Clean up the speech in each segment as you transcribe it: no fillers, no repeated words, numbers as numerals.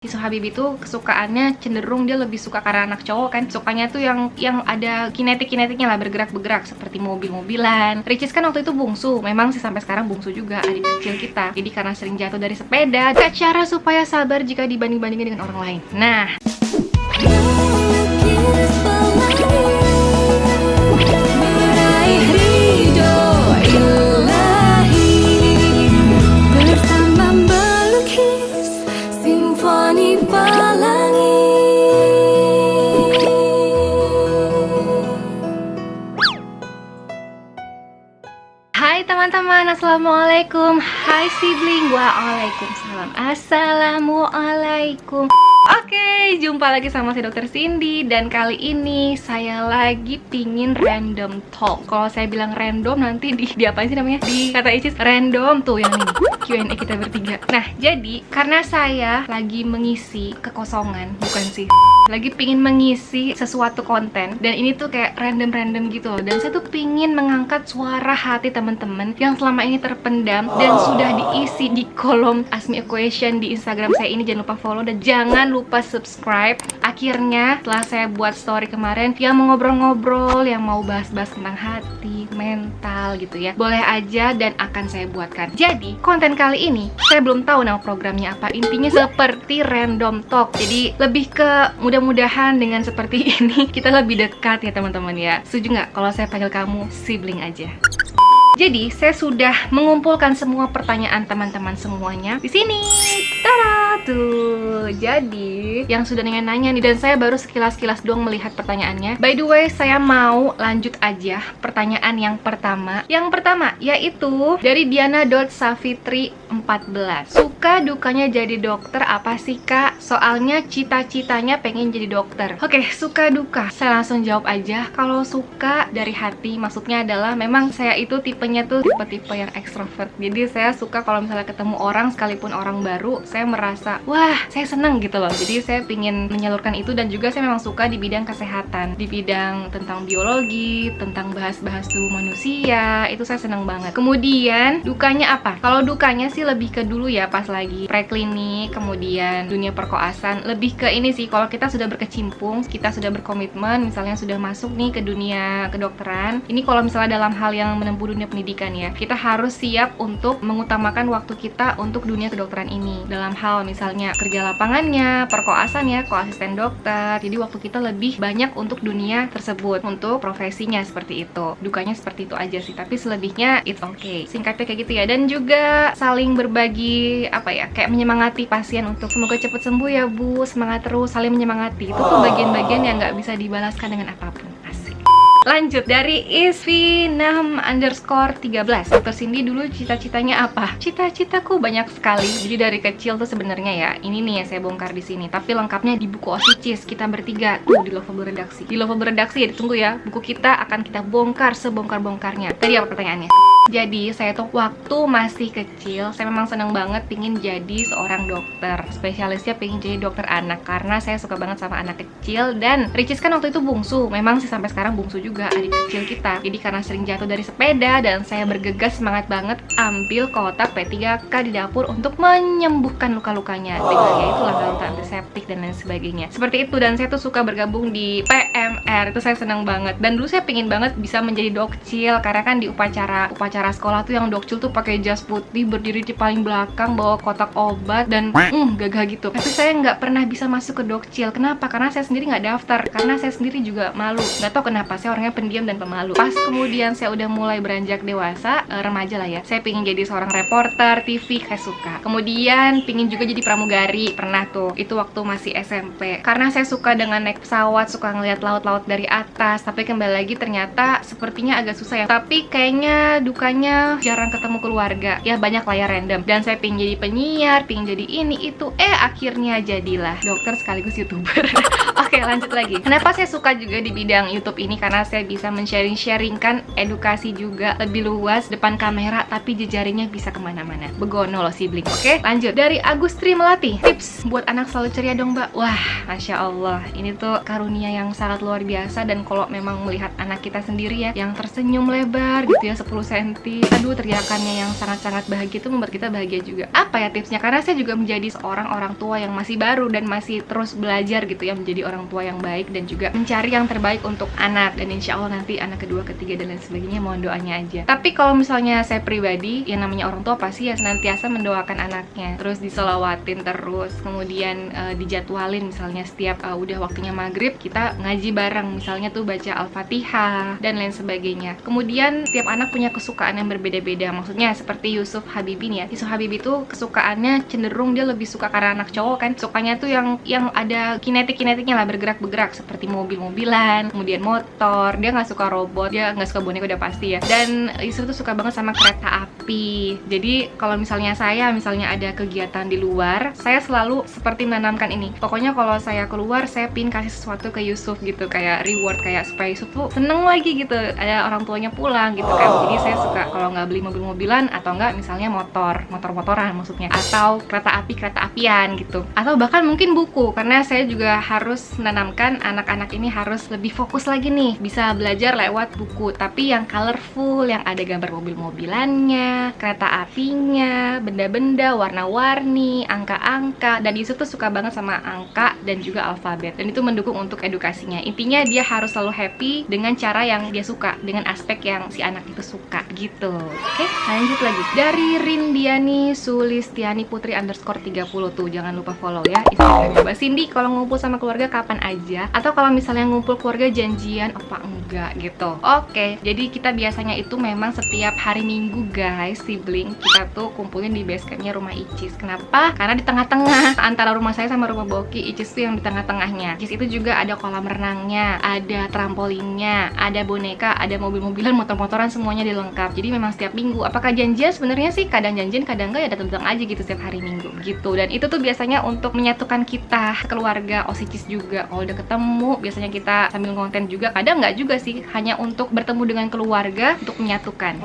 Jisoo Habibie itu kesukaannya cenderung dia lebih suka karena anak cowok kan, sukanya tuh yang ada kinetiknya lah, bergerak seperti mobil-mobilan. Ricis kan waktu itu bungsu, memang sih sampai sekarang bungsu juga, adik kecil kita. Jadi karena sering jatuh dari sepeda, gak cara supaya sabar jika dibanding-bandingin dengan orang lain. Nah, hai teman-teman, assalamualaikum. Hai sibling, waalaikumsalam. Assalamualaikum. Oke, jumpa lagi sama si Dr. Cindy. Dan kali ini saya lagi pingin random talk. Kalau saya bilang random nanti di apa sih namanya? Di kata Icis random tuh yang ini Q&A kita bertiga. Nah, jadi karena saya lagi mengisi kekosongan, bukan sih, lagi pingin mengisi sesuatu konten, dan ini tuh kayak random gitu loh. Dan saya tuh pingin mengangkat suara hati teman-teman yang selama ini terpendam dan sudah diisi di kolom Ask Me a Question di Instagram saya ini. Jangan lupa follow dan jangan lupa subscribe. Akhirnya setelah saya buat story kemarin yang mau ngobrol-ngobrol, yang mau bahas-bahas tentang hati, mental gitu ya, boleh aja dan akan saya buatkan. Jadi konten kali ini saya belum tahu nama programnya apa, intinya seperti random talk. Jadi lebih ke mudah-mudahan dengan seperti ini kita lebih dekat ya teman-teman ya. Setuju nggak kalau saya panggil kamu sibling aja? Jadi saya sudah mengumpulkan semua pertanyaan teman-teman semuanya di sini. Tada tuh. Jadi yang sudah nanya-nanya nih, dan saya baru sekilas-kilas doang melihat pertanyaannya. By the way, saya mau lanjut aja pertanyaan yang pertama. Yang pertama yaitu dari Diana.Safitri14. Suka dukanya jadi dokter apa sih kak? Soalnya cita-citanya pengen jadi dokter. Oke, suka duka. Saya langsung jawab aja. Kalau suka dari hati, maksudnya adalah memang saya itu tipenya tuh tipe-tipe yang ekstrovert. Jadi saya suka kalau misalnya ketemu orang, sekalipun orang baru, saya merasa wah saya seneng gitu loh. Jadi saya pingin menyalurkan itu, dan juga saya memang suka di bidang kesehatan, di bidang tentang biologi, tentang bahas-bahas tubuh manusia, itu saya seneng banget. Kemudian dukanya apa? Kalau dukanya sih lebih ke dulu ya, pas lagi preklinik, kemudian dunia perkoasan, lebih ke ini sih, kalau kita sudah berkecimpung, kita sudah berkomitmen, misalnya sudah masuk nih ke dunia kedokteran. Ini kalau misalnya dalam hal yang menempuh dunia pendidikan ya, kita harus siap untuk mengutamakan waktu kita untuk dunia kedokteran ini. Dalam hal misalnya kerja lapangannya, perkoasan ya, koasisten dokter. Jadi waktu kita lebih banyak untuk dunia tersebut, untuk profesinya seperti itu. Dukanya seperti itu aja sih, tapi selebihnya it's okay. Singkatnya kayak gitu ya. Dan juga saling berbagi apa ya, kayak menyemangati pasien untuk semoga cepat sembuh ya Bu, semangat terus, saling menyemangati. Itu tuh bagian-bagian yang nggak bisa dibalaskan dengan apapun. Asik. Lanjut dari isvi6_13. Dr. Cindy dulu cita-citanya apa? Cita-citaku banyak sekali. Jadi dari kecil tuh sebenarnya ya, ini nih yang saya bongkar di sini. Tapi lengkapnya di buku Osicis kita bertiga tuh di Lovable Redaksi. Di Lovable Redaksi ya, ditunggu ya. Buku kita akan kita bongkar sebongkar-bongkarnya. Tadi apa pertanyaannya? Jadi saya tuh waktu masih kecil, saya memang seneng banget pingin jadi seorang dokter. Spesialisnya pingin jadi dokter anak, karena saya suka banget sama anak kecil. Dan Ricis kan waktu itu bungsu, memang sih sampai sekarang bungsu juga, adik kecil kita. Jadi karena sering jatuh dari sepeda, dan saya bergegas semangat banget ambil kotak P3K di dapur untuk menyembuhkan luka-lukanya dengan ya itulah larutan antiseptik dan lain sebagainya. Seperti itu, dan saya tuh suka bergabung di PMR, itu saya seneng banget. Dan dulu saya pingin banget bisa menjadi dokcil, karena kan di upacara sekolah tuh yang dokcil tuh pakai jas putih, berdiri di paling belakang, bawa kotak obat, dan gagah gitu. Tapi saya nggak pernah bisa masuk ke dokcil. Kenapa? Karena saya sendiri nggak daftar, karena saya sendiri juga malu. Nggak tahu kenapa, saya orangnya pendiam dan pemalu. Pas kemudian saya udah mulai beranjak dewasa, remaja lah ya, saya pingin jadi seorang reporter TV, saya suka. Kemudian pingin juga jadi pramugari, pernah tuh, itu waktu masih SMP. Karena saya suka dengan naik pesawat, suka ngeliat laut-laut dari atas. Tapi kembali lagi ternyata sepertinya agak susah ya. Tapi kayaknya dukanya jarang ketemu keluarga ya, banyak lah ya random. Dan saya pingin jadi penyiar, pingin jadi ini itu, akhirnya jadilah dokter sekaligus YouTuber. Oke, lanjut lagi. Kenapa saya suka juga di bidang YouTube ini? Karena saya bisa men-sharing-sharingkan edukasi juga lebih luas depan kamera, tapi jejaringnya bisa kemana-mana. Begono loh sibling. Oke, lanjut dari Agustri Melati. Tips buat anak selalu ceria dong mbak. Wah, Masya Allah, ini tuh karunia yang sangat luar biasa. Dan kalau memang melihat anak kita sendiri ya, yang tersenyum lebar gitu ya, 10 cm, aduh teriakannya yang sangat-sangat bahagia, itu membuat kita bahagia juga. Apa ya tipsnya? Karena saya juga menjadi seorang orang tua yang masih baru dan masih terus belajar gitu ya, menjadi orang tua yang baik dan juga mencari yang terbaik untuk anak. Dan insya Allah nanti anak kedua, ketiga, dan lain sebagainya, mohon doanya aja. Tapi kalau misalnya saya pribadi, yang namanya orang tua pasti ya senantiasa mendoakan anaknya, terus diselawatin terus, kemudian dijadwalin misalnya setiap udah waktunya maghrib kita ngaji bareng, misalnya tuh baca Al-Fatihah dan lain sebagainya. Kemudian tiap anak punya kesukaan yang berbeda-beda, maksudnya seperti Yusuf Habibi nih ya. Yusuf Habibi tuh kesukaannya cenderung dia lebih suka, karena anak cowok kan, sukanya tuh yang ada kinetiknya lah, bergerak-bergerak, seperti mobil-mobilan, kemudian motor. Dia nggak suka robot, dia nggak suka boneka, udah pasti ya. Dan Yusuf tuh suka banget sama kereta api. Jadi kalau misalnya ada kegiatan di luar, saya selalu seperti menanamkan ini. Pokoknya kalau saya keluar, saya pin kasih sesuatu ke Yusuf gitu, kayak reward, kayak supaya Yusuf tuh seneng lagi gitu, ada orang tuanya pulang gitu kan. Jadi saya suka kalau nggak beli mobil-mobilan, atau nggak misalnya motor-motoran maksudnya, atau kereta apian gitu, atau bahkan mungkin buku, karena saya juga harus menanamkan anak-anak ini harus lebih fokus lagi nih, bisa belajar lewat buku, tapi yang colorful, yang ada gambar mobil-mobilannya, kereta apinya, benda-benda warna-warni, angka-angka. Dan Yusuf tuh suka banget sama angka dan juga alfabet, dan itu mendukung untuk edukasinya. Intinya dia harus selalu happy dengan cara yang dia suka, dengan aspek yang si anak itu suka gitu. Oke, lanjut lagi. Dari Rindiani Sulistiani Putri _30 tuh, jangan lupa follow ya Instagramnya Mbak Cindy. Kalau ngumpul sama keluarga kapan aja, atau kalau misalnya ngumpul keluarga janjian apa enggak gitu. Oke, jadi kita biasanya itu memang setiap hari Minggu guys, sibling kita tuh kumpulin di base campnya rumah Icis. Kenapa? Karena di tengah-tengah antara rumah saya sama rumah Boki, Icis tuh yang di tengah-tengahnya. Icis itu juga ada kolam renangnya, ada trampolinnya, ada boneka, ada mobil-mobilan, motor-motoran, semuanya dilengkap. Jadi memang setiap minggu. Apakah janjian? Sebenarnya sih kadang janjian, kadang enggak, ya datang-datang aja gitu setiap hari Minggu gitu. Dan itu tuh biasanya untuk menyatukan kita keluarga Osicis juga. Kalau udah ketemu, biasanya kita sambil konten juga. Kadang nggak juga sih, hanya untuk bertemu dengan keluarga untuk menyatukan.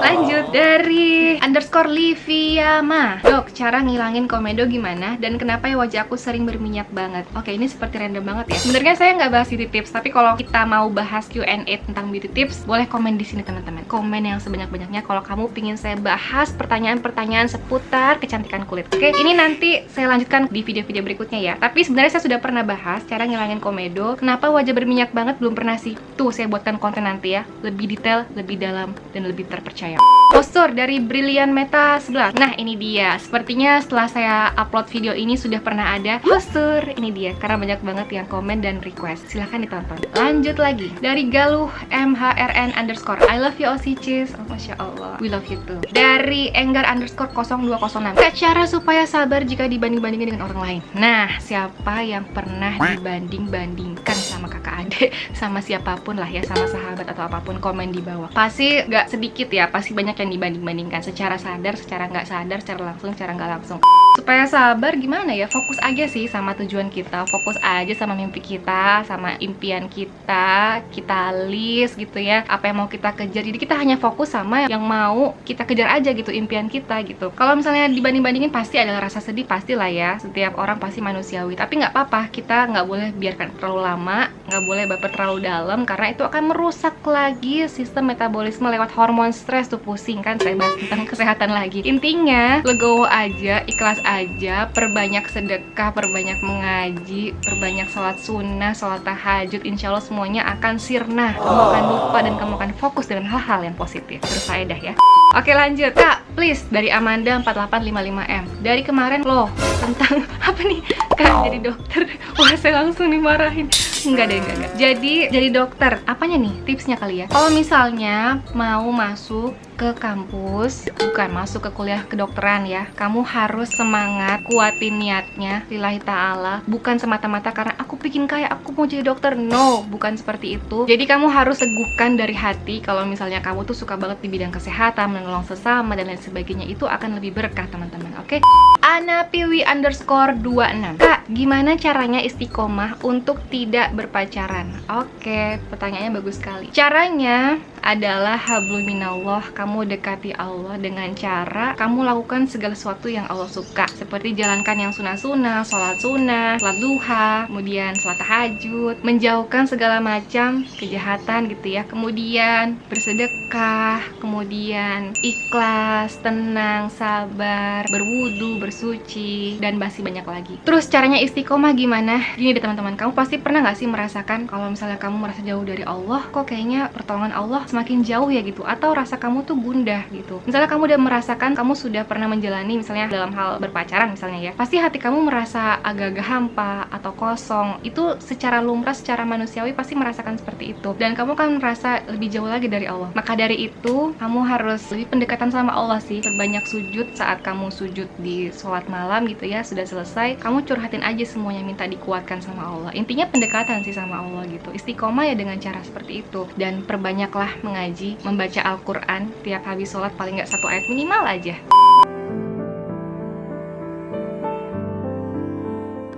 Lanjut dari _Liviama. Dok, cara ngilangin komedo gimana? Dan kenapa ya wajah aku sering berminyak banget? Oke, ini seperti random banget ya. Sebenarnya saya nggak bahas beauty tips, tapi kalau kita mau bahas Q&A tentang beauty tips, boleh komen di sini teman-teman. Komen yang sebanyak-banyaknya kalau kamu pingin saya bahas pertanyaan-pertanyaan seputar kecantikan kulit. Oke, ini nanti saya lanjutkan di video-video berikutnya ya. Tapi sebenarnya saya sudah pernah bahas cara ngilangin komedo. Kenapa wajah berminyak banget? Belum pernah sih. Tuh, saya buatkan konten nanti ya, lebih detail, lebih dalam, dan lebih terpercaya. Postur dari Brilliant Meta 11. Nah, ini dia. Sepertinya setelah saya upload video ini sudah pernah ada postur. Ini dia, karena banyak banget yang komen dan request. Silahkan ditonton. Lanjut lagi. Dari Galuh MHRN _ I love you Osicis. Oh, Masya Allah, we love you too. Dari Enggar _0206. Kak, cara supaya sabar jika dibanding-bandingin dengan orang lain. Nah, siapa yang pernah dibanding-bandingkan sama kakak adik, sama siapapun lah ya, sama sahabat atau apapun, komen di bawah. Pasti gak sedikit ya, pasti banyak yang dibanding-bandingkan secara sadar, secara nggak sadar, secara langsung, secara nggak langsung. Supaya sabar gimana ya? Fokus aja sih sama tujuan kita, fokus aja sama mimpi kita, sama impian kita, kita list gitu ya, apa yang mau kita kejar. Jadi kita hanya fokus sama yang mau kita kejar aja gitu, impian kita gitu. Kalau misalnya dibanding-bandingin pasti ada rasa sedih, pastilah ya, setiap orang pasti manusiawi. Tapi nggak apa-apa, kita nggak boleh biarkan terlalu lama, nggak boleh baper terlalu dalam, karena itu akan merusak lagi sistem metabolisme lewat hormon stres tuh. Pusing kan saya bahas tentang kesehatan lagi. Intinya legowo aja, ikhlas aja, perbanyak sedekah, perbanyak mengaji, perbanyak sholat sunnah, sholat tahajud. Insya Allah semuanya akan sirna. Kamu akan lupa dan kamu akan fokus dengan hal-hal yang positif. Berfaedah ya. Oke, lanjut. Kak, please, dari Amanda 4855M. Dari kemarin loh tentang apa nih? Kak, jadi dokter. Wah, saya langsung dimarahin. Enggak deh, enggak. Jadi dokter. Apanya nih tipsnya kali ya? Kalau misalnya mau masuk ke kampus, bukan masuk ke kuliah kedokteran ya, kamu harus semangat, kuatin niatnya lillahi ta'ala, bukan semata-mata karena aku bikin kaya, aku mau jadi dokter. No, bukan seperti itu. Jadi kamu harus teguhkan dari hati. Kalau misalnya kamu tuh suka banget di bidang kesehatan, menolong sesama dan lain sebagainya, itu akan lebih berkah teman-teman. Oke? Ana Piwi _26. Kak, gimana caranya istiqomah untuk tidak berpacaran? Oke, pertanyaannya bagus sekali. Caranya adalah hablum minallah. Kamu dekati Allah dengan cara kamu lakukan segala sesuatu yang Allah suka, seperti jalankan yang sunnah-sunnah, sholat sunnah, sholat duha, kemudian sholat tahajud, menjauhkan segala macam kejahatan gitu ya, kemudian bersedekah, kemudian ikhlas, tenang, sabar, berwudu, bersuci, dan masih banyak lagi. Terus caranya istiqomah gimana? Gini deh teman-teman, kamu pasti pernah gak sih merasakan kalau misalnya kamu merasa jauh dari Allah, kok kayaknya pertolongan Allah semakin jauh ya gitu, atau rasa kamu tuh gundah gitu. Misalnya kamu udah merasakan, kamu sudah pernah menjalani misalnya dalam hal berpacaran misalnya ya, pasti hati kamu merasa agak-agak hampa atau kosong. Itu secara lumrah, secara manusiawi pasti merasakan seperti itu, dan kamu kan merasa lebih jauh lagi dari Allah. Maka dari itu, kamu harus lebih pendekatan sama Allah sih. Perbanyak sujud saat kamu sujud di sholat malam gitu ya, sudah selesai, kamu curhatin aja semuanya, minta dikuatkan sama Allah. Intinya pendekatan sih sama Allah gitu. Istiqomah ya dengan cara seperti itu. Dan perbanyaklah mengaji, membaca Al-Quran tiap habis sholat, paling nggak 1 ayat minimal aja.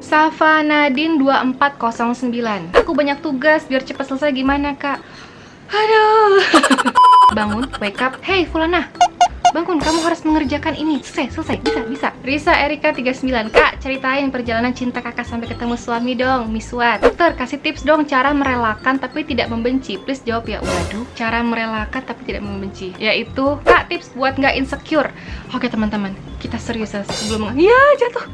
Safa Nadine 2409. Aku banyak tugas, biar cepat selesai gimana kak? Aduh. Bangun, wake up. Hey Fulana, bangun, kamu harus mengerjakan ini. Selesai, bisa. Risa Erika 39. Kak, ceritain perjalanan cinta kakak sampai ketemu suami dong, Miswat. Dokter, kasih tips dong cara merelakan tapi tidak membenci. Please jawab ya. Waduh, cara merelakan tapi tidak membenci, yaitu kak tips buat nggak insecure. Oke teman-teman, kita serius ya sebelum ya jatuh.